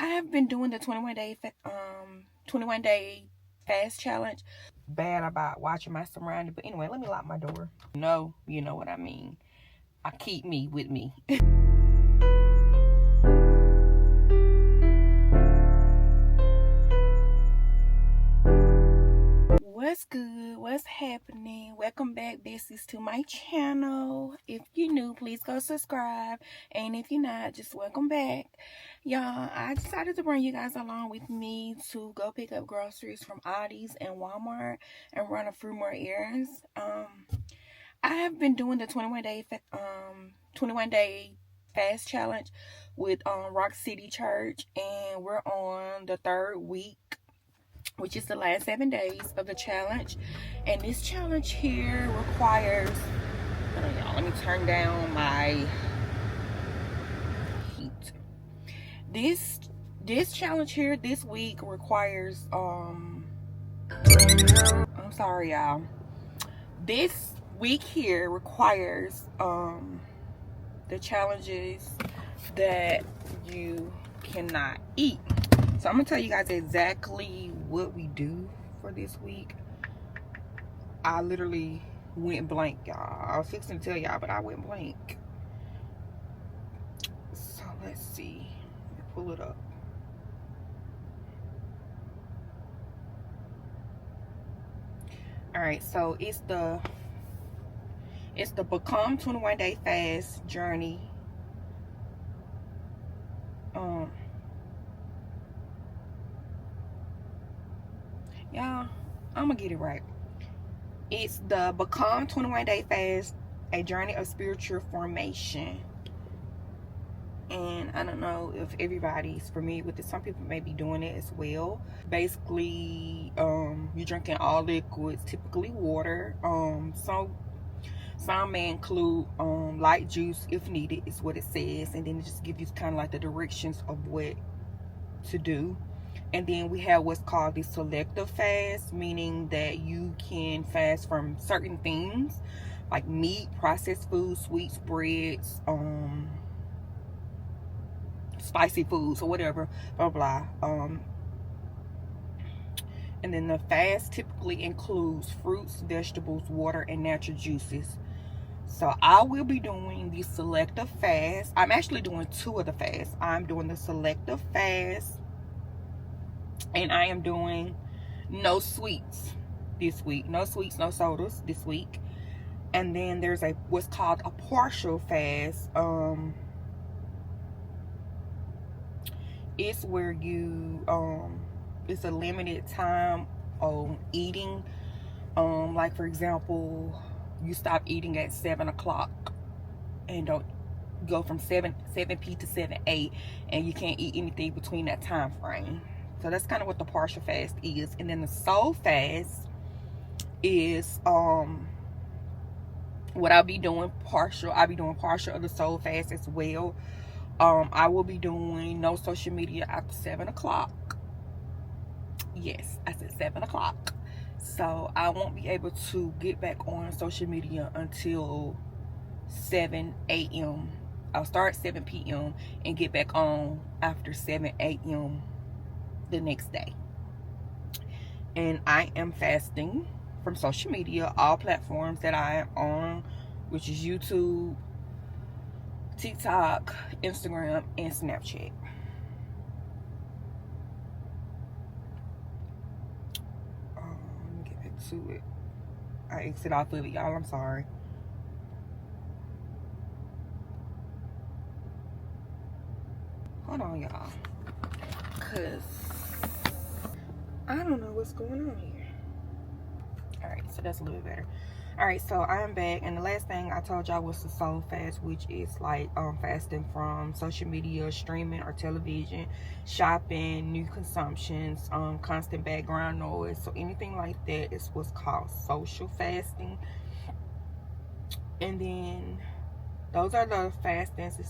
have been doing the 21 day fast challenge. Bad about watching my surroundings, but anyway, let me lock my door. No, you know what I mean. I keep me with me. What's good? What's happening? Welcome back, Bessies, to my channel. If you're new, please go subscribe. And if you're not, just welcome back. Y'all, I decided to bring you guys along with me to go pick up groceries from Aldi's and Walmart and run a few more errands. I have been doing the 21 day fast challenge with Rock City Church, and we're on the third week, which is the last 7 days of the challenge. And this challenge here requires, let me turn down my heat. This challenge here this week requires I'm sorry, y'all. This week here requires the challenges that you cannot eat. So I'm gonna tell you guys exactly what we do for this week. I literally went blank, y'all. I was fixing to tell y'all, but I went blank. So let's see. Let me pull it up. Alright, so it's the Become 21 Day Fast journey. Y'all, I'm gonna get it right. It's the Become 21 Day Fast, a journey of spiritual formation. And I don't know if everybody's familiar with it. Some people may be doing it as well. Basically, you're drinking all liquids, typically water. Some may include light juice if needed, is what it says. And then it just gives you kind of like the directions of what to do. And then we have what's called the selective fast, meaning that you can fast from certain things like meat, processed foods, sweets, breads, spicy foods, or whatever, blah blah. And then the fast typically includes fruits, vegetables, water, and natural juices. So I will be doing the selective fast. I'm actually doing two of the fasts. I'm doing the selective fast, and I am doing no sweets this week. No sweets, no sodas this week. And then there's what's called a partial fast. It's where you it's a limited time on eating. Like for example, you stop eating at 7 o'clock and don't go from 7 p to 7 8, and you can't eat anything between that time frame. So that's kind of what the partial fast is. And then the soul fast is what I'll be doing partial. I'll be doing partial of the soul fast as well. I will be doing no social media after 7 o'clock. Yes, I said 7 o'clock. So I won't be able to get back on social media until 7 a.m. I'll start 7 p.m. and get back on after 7 a.m. the next day. And I am fasting from social media, all platforms that I am on, which is YouTube, TikTok, Instagram, and Snapchat. Let me get back to it. I exit off of it, y'all. I'm sorry. Hold on, y'all. Because I don't know what's going on here. Alright, so that's a little bit better. Alright, so I am back, and the last thing I told y'all was the soul fast, which is like fasting from social media, streaming or television, shopping, new consumptions, constant background noise. So anything like that is what's called social fasting. And then those are the fastings. It's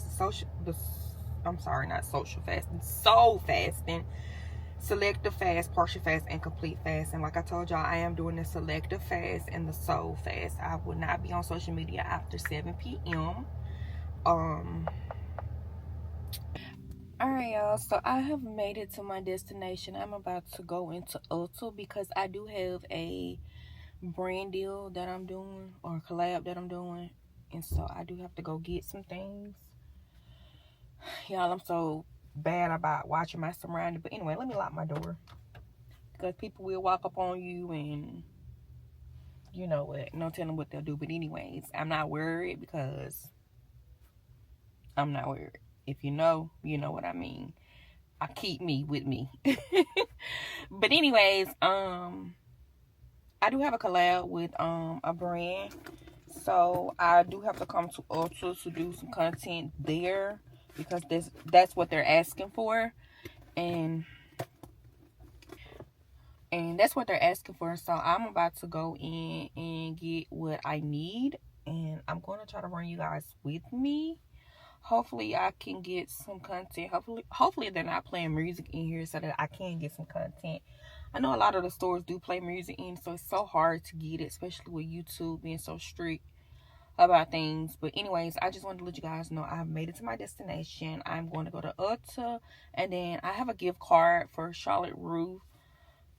soul fasting, selective fast, partial fast, and complete fast. And like I told y'all, I am doing the selective fast and the soul fast. I will not be on social media after 7 p.m. Alright, y'all, so I have made it to my destination. I'm about to go into Ulta because I do have a brand deal that I'm doing, or a collab that I'm doing, and so I do have to go get some things. Y'all, I'm so bad about watching my surroundings, but anyway, let me lock my door because people will walk up on you and you know what, no telling what they'll do. But anyways, I'm not worried because I'm not worried. If you know what I mean. I keep me with me. But anyways, I do have a collab with a brand. So I do have to come to Ulta to do some content there because that's what they're asking for. And that's what they're asking for. So I'm about to go in and get what I need, and I'm going to try to run you guys with me. Hopefully I can get some content. Hopefully they're not playing music in here so that I can get some content. I know a lot of the stores do play music in, so it's so hard to get it, especially with YouTube being so strict about things. But anyways, I just wanted to let you guys know I've made it to my destination. I'm going to go to Ulta, and then I have a gift card for Charlotte Russe.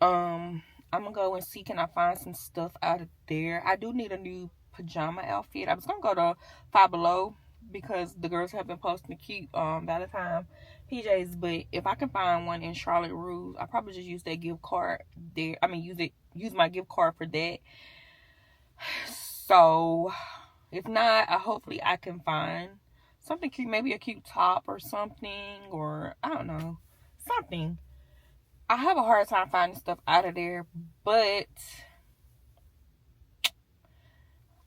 I'm gonna go and see, can I find some stuff out of there. I do need a new pajama outfit. I was gonna go to Five Below because the girls have been posting cute Valentine PJs, but if I can find one in Charlotte Russe, I probably just use that gift card there. I mean, use my gift card for that. So if not, hopefully I can find something cute, maybe a cute top or something, or I don't know, something. I have a hard time finding stuff out of there, but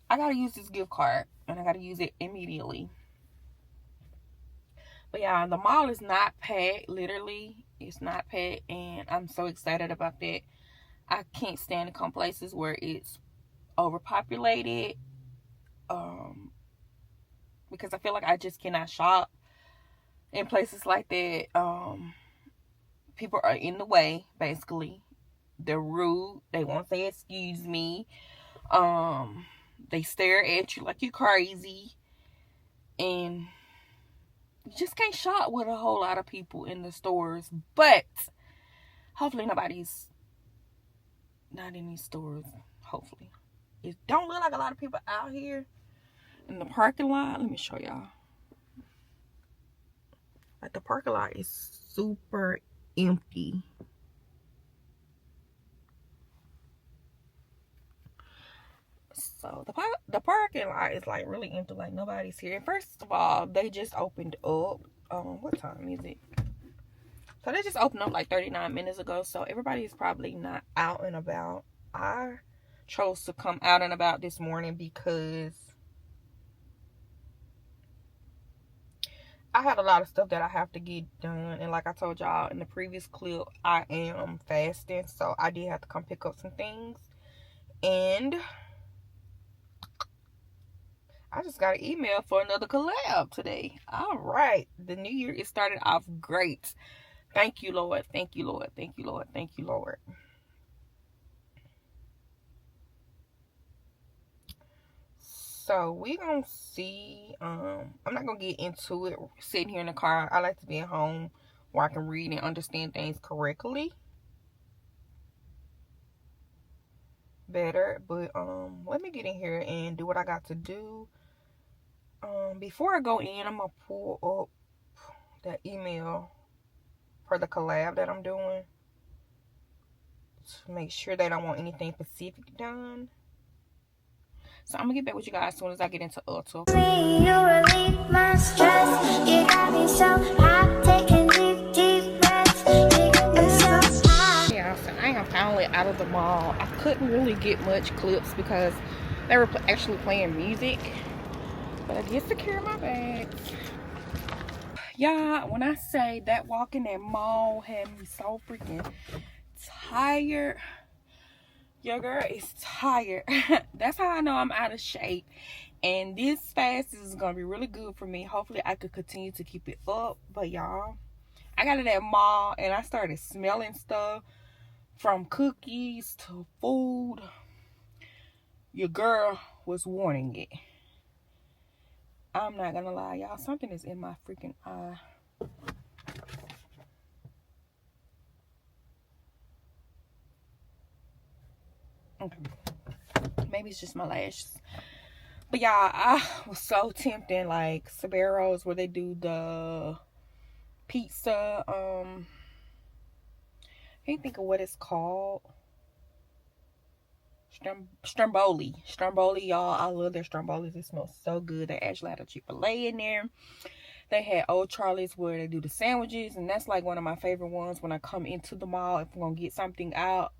I gotta use this gift card and I gotta use it immediately. But yeah, the mall is not packed. Literally, it's not packed, and I'm so excited about that. I can't stand to come places where it's overpopulated, because I feel like I just cannot shop in places like that. People are in the way, basically. They're rude. They won't say excuse me. They stare at you like you're crazy, and you just can't shop with a whole lot of people in the stores. But hopefully nobody's not in these stores. Hopefully it don't look like a lot of people out here in the parking lot. Let me show y'all. Like, the parking lot is super empty. So the parking lot is like really empty, like nobody's here. And first of all, they just opened up. What time is it? So they just opened up like 39 minutes ago. So everybody is probably not out and about. I chose to come out and about this morning because I had a lot of stuff that I have to get done. And like I told y'all in the previous clip, I am fasting. So I did have to come pick up some things. And I just got an email for another collab today. All right. The new year is started off great. Thank you, Lord. Thank you, Lord. Thank you, Lord. Thank you, Lord. So we gonna see. I'm not gonna get into it sitting here in the car. I like to be at home where I can read and understand things correctly better. But let me get in here and do what I got to do. Before I go in, I'm gonna pull up that email for the collab that I'm doing to make sure they don't want anything specific done. So I'm gonna get back with you guys as soon as I get into Ulta. You relieve my stress. You got me so high, taking deep breaths. Yeah, so I am finally out of the mall. I couldn't really get much clips because they were actually playing music, but I did secure my bags. Yeah, when I say that walk in that mall had me so freaking tired. Your girl is tired. That's how I know I'm out of shape. And this fast is going to be really good for me. Hopefully I could continue to keep it up. But y'all, I got to that mall and I started smelling stuff, from cookies to food. Your girl was wanting it. I'm not going to lie, y'all. Something is in my freaking eye. Okay. Maybe it's just my lashes. But y'all, I was so tempting, like Sbarro's where they do the pizza. I can't think of what it's called. Stromboli, y'all. I love their strombolis. It smells so good. They actually had a Chick-fil-A in there. They had Old Charlie's where they do the sandwiches, and that's like one of my favorite ones when I come into the mall if I'm gonna get something out.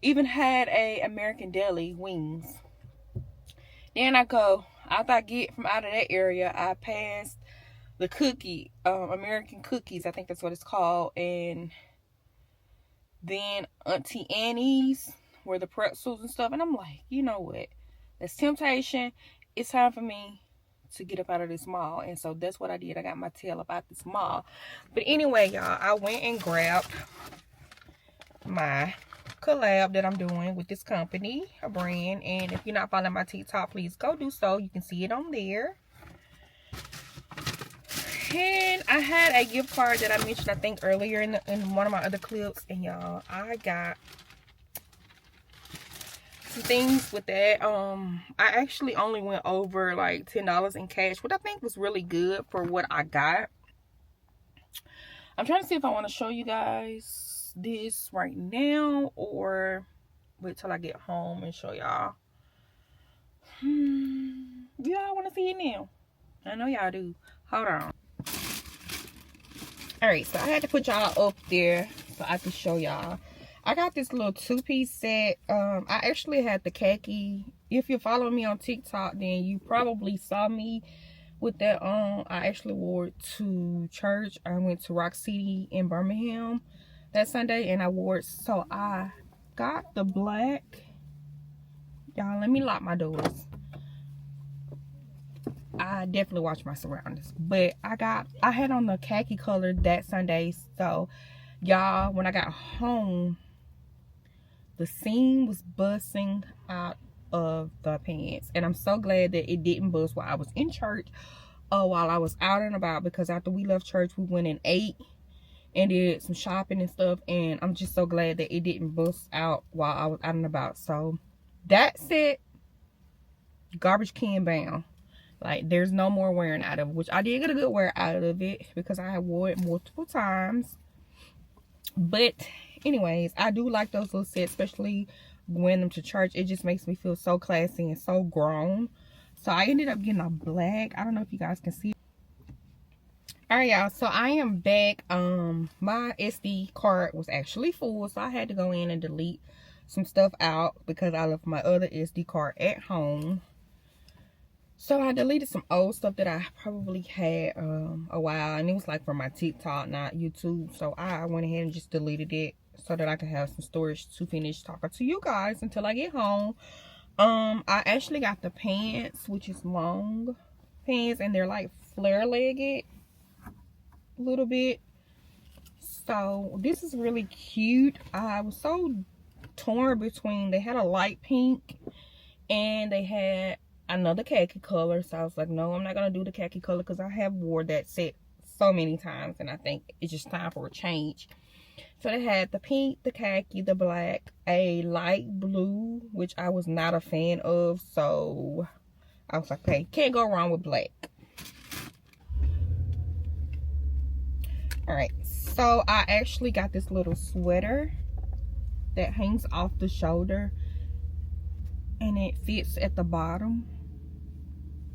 Even had a American Deli wings. Then I go, after I get from out of that area, I passed the cookie, American Cookies, I think that's what it's called, and then Auntie Annie's, where the pretzels and stuff, and I'm like, you know what? That's temptation. It's time for me to get up out of this mall, and so that's what I did. I got my tail up out this mall. But anyway, y'all, I went and grabbed my collab that I'm doing with this company, a brand, and if you're not following my TikTok, please go do so. You can see it on there. And I had a gift card that I mentioned, I think, earlier in one of my other clips, and y'all, I got some things with that. I actually only went over like $10 in cash, which I think was really good for what I got. I'm trying to see if I want to show you guys this right now or wait till I get home and show y'all. Y'all want to see it now? I know y'all do. Hold on. Alright, so I had to put y'all up there so I could show y'all. I got this little two-piece set. I actually had the khaki. If you're following me on TikTok, then you probably saw me with that on. I actually wore it to church. I went to Rock City in Birmingham that Sunday, and I wore it. So I got the black. Y'all, let me lock my doors. I definitely watch my surroundings. But I had on the khaki color that Sunday. So y'all, when I got home, the seam was busting out of the pants, and I'm so glad that it didn't bust while I was in church or while I was out and about, because after we left church we went and ate and did some shopping and stuff, and I'm just so glad that it didn't bust out while I was out and about. So that's it. Garbage can bound. Like, there's no more wearing out of it, which I did get a good wear out of it because I wore it multiple times. But anyways, I do like those little sets, especially wearing them to church. It just makes me feel so classy and so grown. So I ended up getting a black. I don't know if you guys can see. Alright, y'all, so I am back. My SD card was actually full, so I had to go in and delete some stuff out because I left my other SD card at home. So I deleted some old stuff that I probably had a while, and it was like from my TikTok, not YouTube. So I went ahead and just deleted it so that I could have some storage to finish talking to you guys until I get home. I actually got the pants, which is long pants, and they're like flare-legged a little bit. So this is really cute. I was so torn between, they had a light pink and they had another khaki color, so I was like, no, I'm not gonna do the khaki color because I have wore that set so many times and I think it's just time for a change. So they had the pink, the khaki, the black, a light blue, which I was not a fan of, so I was like, okay, can't go wrong with black. All right, so I actually got this little sweater that hangs off the shoulder and it fits at the bottom.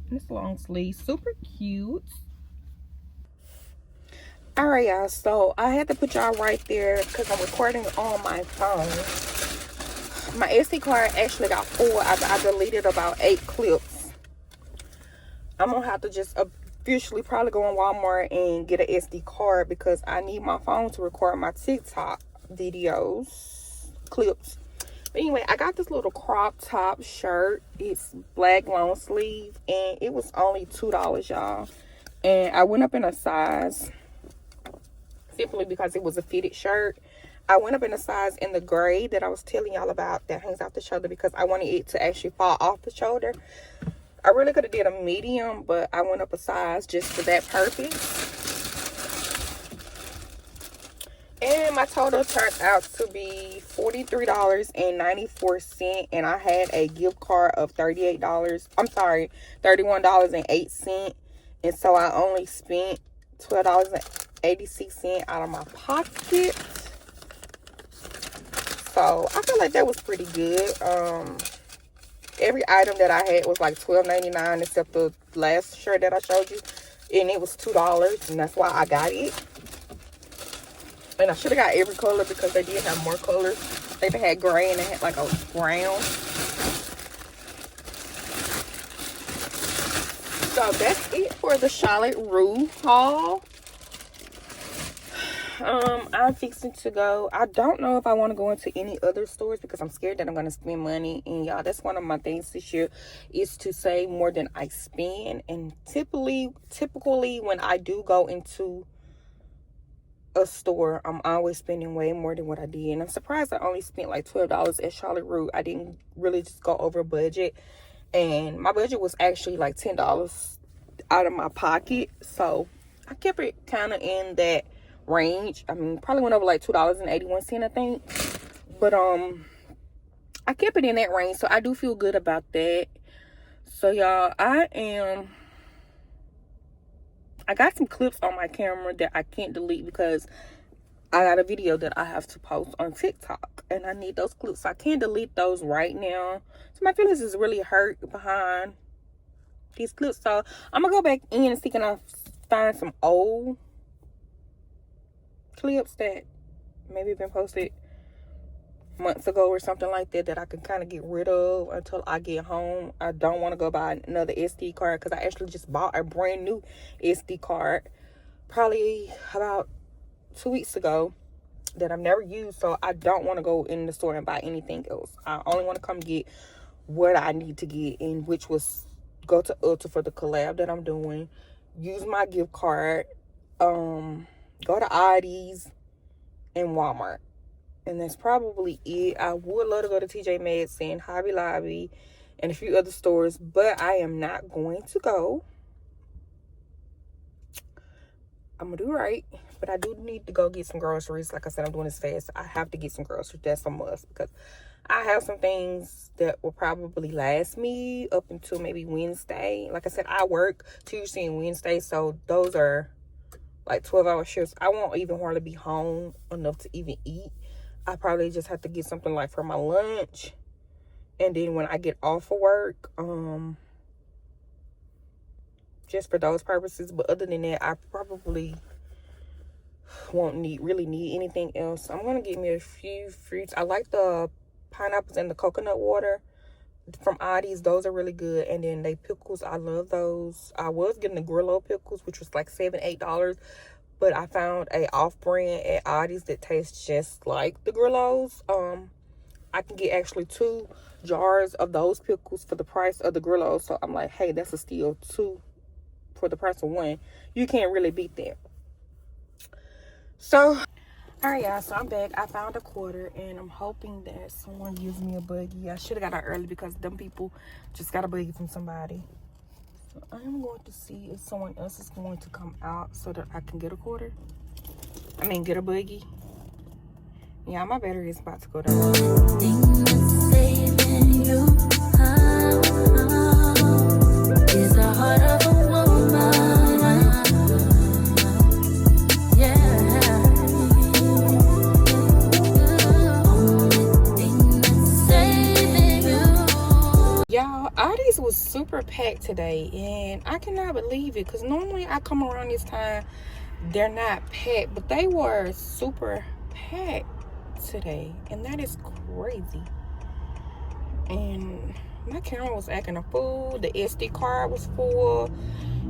And it's long sleeve, super cute. All right, y'all, so I had to put y'all right there because I'm recording on my phone. My SD card actually got full after I deleted about 8 clips. I'm gonna have to just officially probably go on Walmart and get an SD card because I need my phone to record my TikTok videos, clips. But anyway, I got this little crop top shirt. It's black long sleeve and it was only $2, y'all. And I went up in a size simply because it was a fitted shirt. I went up in a size in the gray that I was telling y'all about that hangs off the shoulder because I wanted it to actually fall off the shoulder. I really could have did a medium, but I went up a size just for that purpose. And my total turned out to be $43.94. And I had a gift card of $38. I'm sorry, $31.08. And so I only spent $12.86 out of my pocket. So I feel like that was pretty good. Every item that I had was like $12.99 except the last shirt that I showed you. And it was $2. And that's why I got it. And I should have got every color because they did have more colors. They had gray and they had like a brown. So that's it for the Charlotte Russe haul. I'm fixing to go. I don't know if I want to go into any other stores because I'm scared that I'm going to spend money. And y'all, that's one of my things this year is to save more than I spend. And typically when I do go into a store, I'm always spending way more than what I did. And I'm surprised I only spent like $12 at Charlotte Russe. I didn't really just go over budget. And my budget was actually like $10 out of my pocket. So I kept it kind of in that range. I mean, probably went over like $2.81, I think. But I kept it in that range. So I do feel good about that. So y'all, I got some clips on my camera that I can't delete because I got a video that I have to post on TikTok. And I need those clips. So I can't delete those right now. So my feelings is really hurt behind these clips. So I'm going to go back in and see can I find some old clips that maybe been posted months ago or something like that that I can kind of get rid of until I get home. I don't want to go buy another SD card because I actually just bought a brand new SD card probably about 2 weeks ago that I've never used. So I don't want to go in the store and buy anything else. I only want to come get what I need to get, and which was go to Ulta for the collab that I'm doing, use my gift card, go to Aldi's and Walmart. And that's probably it. I would love to go to TJ Maxx and Hobby Lobby and a few other stores, but I am not going to go. I'm going to do right, but I do need to go get some groceries. Like I said, I'm doing this fast. I have to get some groceries. That's a must because I have some things that will probably last me up until maybe Wednesday. Like I said, I work Tuesday and Wednesday, so those are like 12-hour shifts. I won't even hardly be home enough to even eat. I probably just have to get something like for my lunch. And then when I get off of work, just for those purposes. But other than that, I probably won't really need anything else. I'm going to get me a few fruits. I like the pineapples and the coconut water from Aldi's. Those are really good. And then they pickles, I love those. I was getting the Grillo pickles, which was like $7-8. But I found a off-brand at Aldi's that tastes just like the Grillos. I can get actually 2 jars of those pickles for the price of the Grillos. So I'm like, hey, that's a steal. 2 for the price of 1. You can't really beat that. So, all right, y'all. So I'm back. I found a quarter, and I'm hoping that someone gives me a buggy. I should have got out early because them people just got a buggy from somebody. I am going to see if someone else is going to come out so that I can get a quarter. I mean, get a buggy. Yeah, my battery is about to go down. Is the heart of a woman. Yeah. Only thing that's saving you. Y'all, Aldi's was super packed today, and I cannot believe it because normally I come around this time, they're not packed, but they were super packed today, and that is crazy. And my camera was acting a fool. The SD card was full.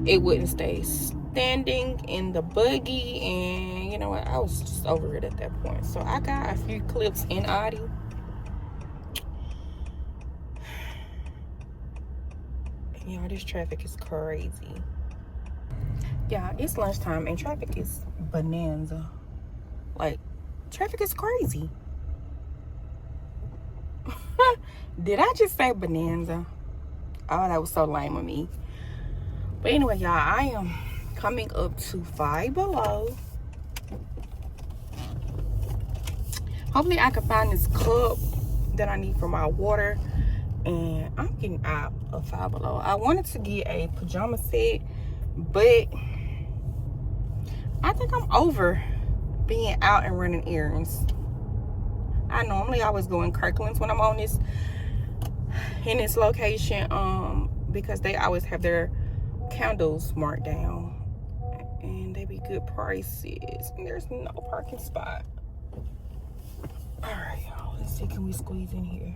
It wouldn't stay standing in the buggy, and you know what, I was just over it at that point. So I got a few clips in Aldi. Y'all, this traffic is crazy. Yeah, it's lunchtime and traffic is bonanza. Like, traffic is crazy. Did I just say bonanza? Oh, that was so lame of me. But anyway, y'all, I am coming up to Five Below. Hopefully I can find this cup that I need for my water. And I'm getting out of Five Below. I wanted to get a pajama set, but I think I'm over being out and running errands. I normally always go in Kirkland's when I'm on this in this location, because they always have their candles marked down and they be good prices, and there's no parking spot. All right, y'all, let's see, can we squeeze in here?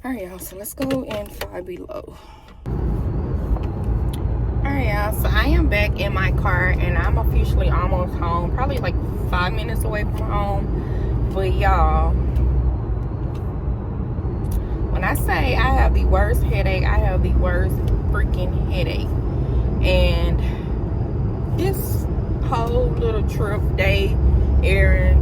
All right, y'all, so let's go in Five Below. All right, y'all, so I am back in my car and I'm officially almost home, probably like 5 minutes away from home. But y'all, when I say I have the worst headache, I have the worst freaking headache. And this whole little trip, day, errand,